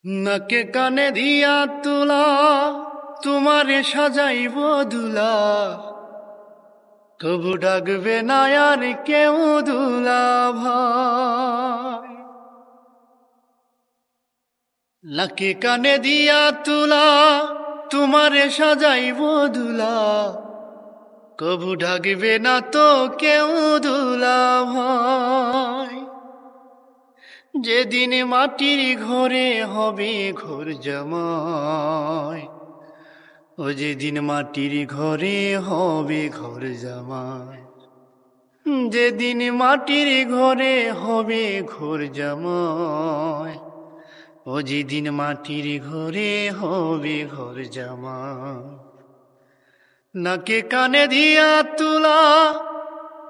নাকে কানে দিয়া তুলা তোমারে সাজাইব দুলা, তবু ডাকবে না আর কেউ দুলা ভাই। নাকে কানে দিয়া তুলা তোমারে সাজাইব দুলা, কবু ডাকবে না তো কেউ দুলা ভাই। যেদিন মাটির ঘরে হবে ঘর জামাই, ও যেদিন মাটির ঘরে হবে ঘর জামাই, যেদিন মাটির ঘরে হবে ঘর জামাই, ও যেদিন মাটির ঘরে হবে ঘর জামাই। নাকে কানে দিয়া তুলা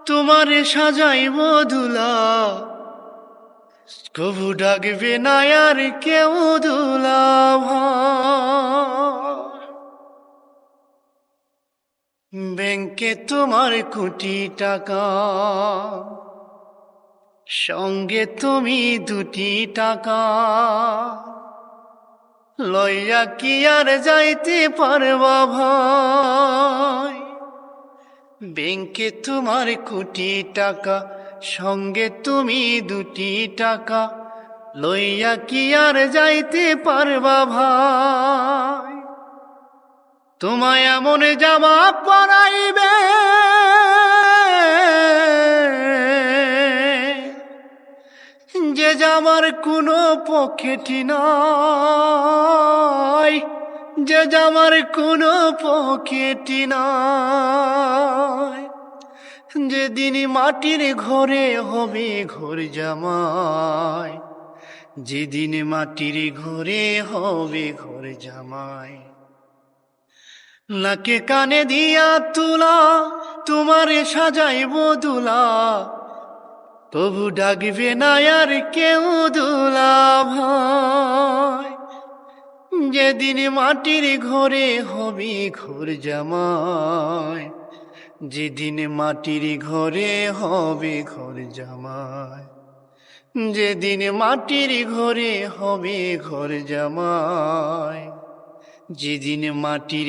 তোমারে সাজাইব দুলা, কবু ডাকবে না আর কেউ দুলা ভাই। ব্যাংকে তোমার কোটি টাকা, সঙ্গে তুমি 2টি টাকা, লইয়া কি আর যাইতে পারবা ভাই। ব্যাংকে তোমার কোটি টাকা, সঙ্গে তুমি 2টি টাকা, লইয়া কি আর যাইতে পারবা ভাই। তোমায় এমন জামা পরাইবে যে জামার কোনো পকেটই নাই, যে জামার কোনো পকেটই নাই। যেদিন মাটির ঘরে হবে ঘর জামাই, যেদিন মাটির ঘরে হবে ঘর জামাই। নাকে কানে দিয়া তুলা তোমারে সাজাইব দুলা, তবু ডাকবে না আর কেউ দুলা ভাই। যেদিন মাটির ঘরে হবে ঘর জামাই, যেদিন মাটির ঘরে হবে ঘর জামাই, যেদিন মাটির ঘরে হবে ঘর জামাই, যেদিন মাটির